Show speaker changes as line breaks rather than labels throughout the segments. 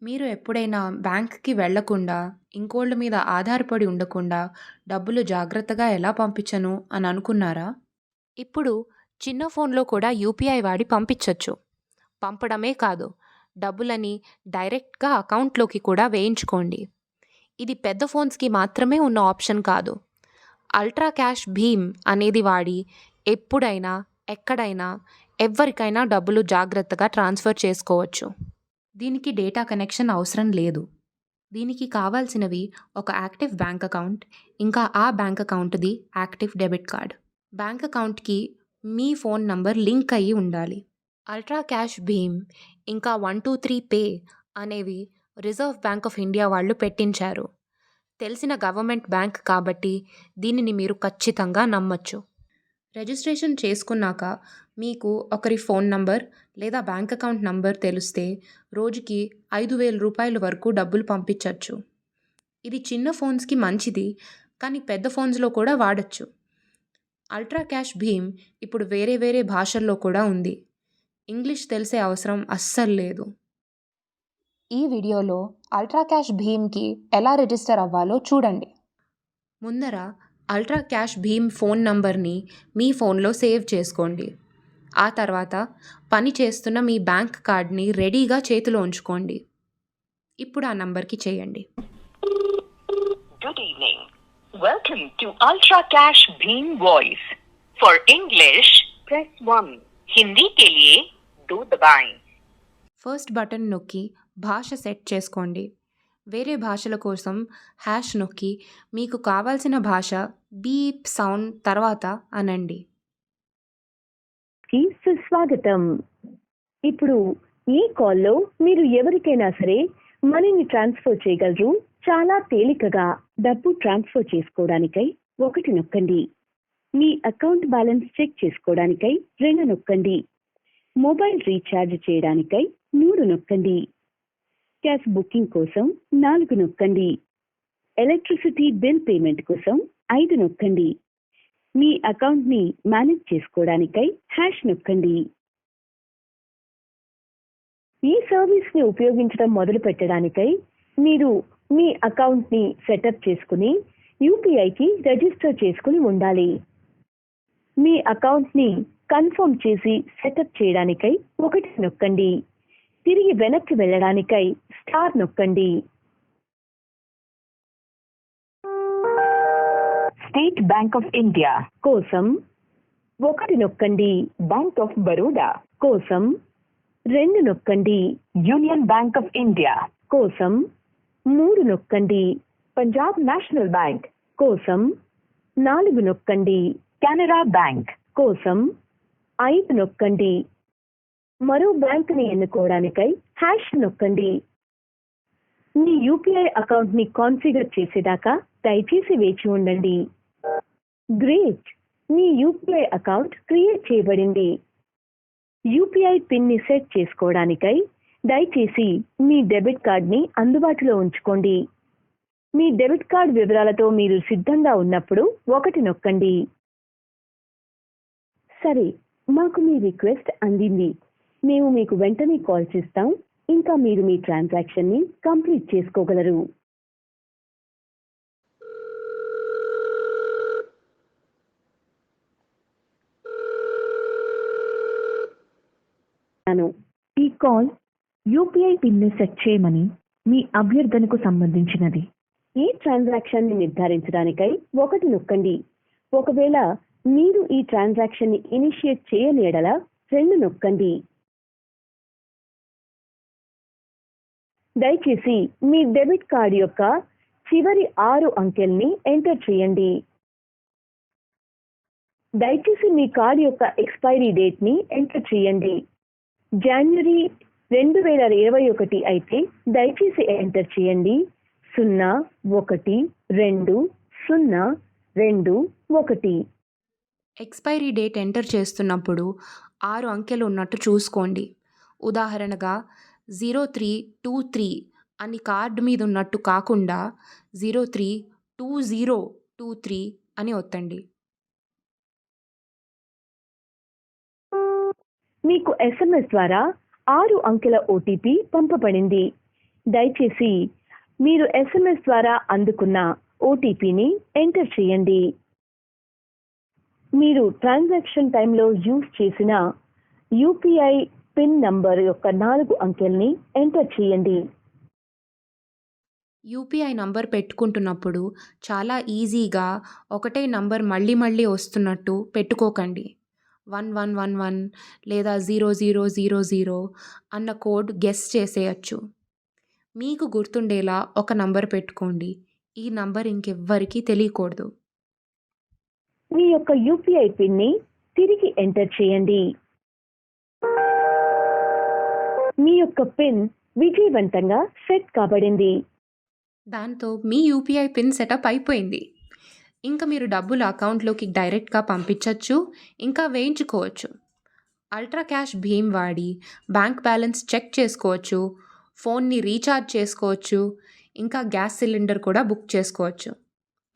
మీరు ఎప్పుడైనా బ్యాంక్‌కి వెళ్ళకుండా, ఇంకోళ్ళ మీద ఆధారపడి ఉండకుండా, డబ్బులు జాగ్రత్తగా ఎలా పంపించను అని అనుకున్నారా? ఇప్పుడు చిన్న ఫోన్‌లో కూడా యూపీఐ వాడి పంపించొచ్చు. పంపడమే కాదు, డబ్బులని డైరెక్ట్‌గా అకౌంట్‌లోకి కూడా వేయించుకోండి. ఇది పెద్ద ఫోన్స్‌కి మాత్రమే ఉన్న ఆప్షన్ కాదు. అల్ట్రా క్యాష్ భీమ్ అనేది వాడి ఎప్పుడైనా, ఎక్కడైనా, ఎవ్వరికైనా డబ్బులు జాగ్రత్తగా ట్రాన్స్‌ఫర్ చేసుకోవచ్చు. దీనికి డేటా కనెక్షన్ అవసరం లేదు. దీనికి కావాల్సినవి ఒక యాక్టివ్ బ్యాంక్ అకౌంట్, ఇంకా ఆ బ్యాంక్ అకౌంట్‌ది యాక్టివ్ డెబిట్ కార్డ్. బ్యాంక్ అకౌంట్‌కి మీ ఫోన్ నంబర్ లింక్ అయ్యి ఉండాలి. అల్ట్రా క్యాష్ భీమ్, ఇంకా 123 పే అనేవి రిజర్వ్ బ్యాంక్ ఆఫ్ ఇండియా వాళ్ళు పెట్టించారు. తెలిసిన గవర్నమెంట్ బ్యాంక్ కాబట్టి దీనిని మీరు ఖచ్చితంగా నమ్మొచ్చు. రిజిస్ట్రేషన్ చేసుకున్నాక మీకు ఒకరి ఫోన్ నంబర్ లేదా బ్యాంక్ అకౌంట్ నంబర్ తెలిస్తే రోజుకి రూ. 5,000 వరకు డబ్బులు పంపించొచ్చు. ఇది చిన్న ఫోన్స్‌కి మంచిది, కానీ పెద్ద ఫోన్స్‌లో కూడా వాడొచ్చు. అల్ట్రా క్యాష్ భీమ్ ఇప్పుడు వేరే వేరే భాషల్లో కూడా ఉంది. ఇంగ్లీష్ తెలిసే అవసరం అస్సలు లేదు. ఈ వీడియోలో అల్ట్రా క్యాష్ భీమ్‌కి ఎలా రిజిస్టర్ అవ్వాలో చూడండి. ముందర అల్ట్రా క్యాష్ భీమ్ ఫోన్ నంబర్‌ని మీ ఫోన్‌లో సేవ్ చేసుకోండి. ఆ తర్వాత పని చేస్తున్న మీ బ్యాంక్ కార్డ్‌ని రెడీగా చేతిలో ఉంచుకోండి. ఇప్పుడు ఆ నంబర్‌కి చేయండి.
Good evening. Welcome to Ultra Cash Beam Voice. For English, press 1. Hindi के लिए 2 दबाएं.
ఫస్ట్ బటన్ నొక్కి భాష సెట్ చేసుకోండి. వేరే భాషల కోసం హ్యాష్ నొక్కి మీకు కావాల్సిన భాష బీప్ సౌండ్ తర్వాత అనండి.
కి సుస్వాగతం. ఇప్పుడు ఈ కాల్లో మీరు ఎవరికైనా సరే మనీని ట్రాన్స్ఫర్ చేయగలరు. చాలా తేలికగా డబ్బు ట్రాన్స్ఫర్ చేసుకోవడానికై 1 నొక్కండి. మీ అకౌంట్ బ్యాలెన్స్ చెక్ చేసుకోవడానికై 2 నొక్కండి. మొబైల్ రీఛార్జ్ చేయడానికై 3 నొక్కండి. గ్యాస్ బుకింగ్ కోసం 4 నొక్కండి. ఎలక్ట్రిసిటీ బిల్ పేమెంట్ కోసం 5 నొక్కండి. మీ అకౌంట్ ని మేనేజ్ చేసుకోవడానికై హ్యాష్ నొక్కండి. ఈ సర్వీస్ ని ఉపయోగించడం మొదలు పెట్టడానికై మీరు మీ అకౌంట్ ని సెటప్ చేసుకుని యూపీఐకి రిజిస్టర్ చేసుకుని ఉండాలి. మీ అకౌంట్ ని కన్ఫర్మ్ చేసి సెటప్ చేయడానికై 1 నొక్కండి. తిరిగి వెనక్కి వెళ్ళడానికై స్టార్ నొక్కండి. స్టేట్ బ్యాంక్ ఆఫ్ ఇండియా కోసం 1 నొక్కండి. బ్యాంక్ ఆఫ్ బరోడా కోసం 2 నొక్కండి. యూనియన్ బ్యాంక్ ఆఫ్ ఇండియా కోసం 3 నొక్కండి. పంజాబ్ నేషనల్ బ్యాంక్ కోసం 4 నొక్కండి. కెనరా బ్యాంక్ కోసం 5 నొక్కండి. మరో బ్యాంక్ ని ఎన్నుకోవడానికై హ్యాష్ నొక్కండి. మీ యూపీఐ అకౌంట్ ని కాన్ఫిగర్ చేసేదాకా దయచేసి వేచి ఉండండి. గ్రేట్! మీ యూపీఐ అకౌంట్ క్రియేట్ చేయబడింది. యూపీఐ పిన్ ని సెట్ చేసుకోవడానికై దయచేసి మీ డెబిట్ కార్డ్ ని అందుబాటులో ఉంచుకోండి. మీ డెబిట్ కార్డ్ వివరాలతో మీరు సిద్ధంగా ఉన్నప్పుడు 1 నొక్కండి. సరే, మాకు మీ రిక్వెస్ట్ అందింది. మేము మీకు వెంటనే కాల్ చేస్తాం. ఇంకా మీరు మీ ట్రాన్సాక్షన్ ని కంప్లీట్ చేసుకోగలరు. ఈ కాల్ యూపీఐ పిన్ ని సెట్ చేయమని మీ అభ్యర్థనకు సంబంధించినది. ఈ ట్రాన్సాక్షన్ ని నిర్ధారించడానికై 1 నొక్కండి. ఒకవేళ మీరు ఈ ట్రాన్సాక్షన్ ని ఇనిషియేట్ చేయని ఎడల 2 నొక్కండి. దయచేసి మీ డెబిట్ కార్డ్ యొక్క చివరి 6 అంకెల్ని ఎంటర్ చేయండి. దయచేసి మీ కార్డ్ యొక్క ఎక్స్పైరీ డేట్ ని ఎంటర్ చేయండి. జనవరి 2021 అయితే దయచేసి ఎంటర్ చేయండి 012021.
ఎక్స్పైరీ డేట్ ఎంటర్ చేస్తున్నప్పుడు 6 అంకెలు ఉన్నట్టు చూసుకోండి. ఉదాహరణగా 0323 అని కార్డు మీద ఉన్నట్టు కాకుండా 032023 అని ఒత్తండి.
మీకు SMS ద్వారా 6 అంకెల ఓటీపీ పంపబడింది. దయచేసి మీరు SMS ద్వారా అందుకున్న ఓటీపీని ఎంటర్ చేయండి. మీరు ట్రాన్సాక్షన్ టైంలో యూజ్ చేసిన యూపీఐ పిన్ నంబర్ యొక్క 4 అంకెల్ని ఎంటర్ చేయండి.
యూపీఐ నంబర్ పెట్టుకుంటున్నప్పుడు చాలా ఈజీగా ఒకటే నంబర్ మళ్ళీ మళ్ళీ వస్తున్నట్టు పెట్టుకోకండి. 1111 లేదా 0000 అన్న కోడ్ గెస్ చేసేయచ్చు. మీకు గుర్తుండేలా ఒక నంబర్ పెట్టుకోండి. ఈ నంబర్ ఇంకెవ్వరికీ తెలియకూడదు.
మీ యొక్క యూపీఐ పిన్ని తిరిగి ఎంటర్ చేయండి. మీ యొక్క పిన్ విజయవంతంగా సెట్ కాబడింది.
దాంతో మీ యూపీఐ పిన్ సెటప్ అయిపోయింది. ఇంకా మీరు డబ్బులు అకౌంట్లోకి డైరెక్ట్గా పంపించవచ్చు, ఇంకా వేయించుకోవచ్చు. అల్ట్రా క్యాష్ భీమ్ వాడి బ్యాంక్ బ్యాలెన్స్ చెక్ చేసుకోవచ్చు, ఫోన్ని రీఛార్జ్ చేసుకోవచ్చు, ఇంకా గ్యాస్ సిలిండర్ కూడా బుక్ చేసుకోవచ్చు.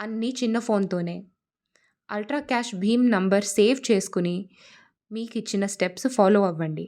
అన్నీ చిన్న ఫోన్తోనే. అల్ట్రా క్యాష్ భీమ్ నంబర్ సేవ్ చేసుకుని మీకు ఇచ్చిన స్టెప్స్ ఫాలో అవ్వండి.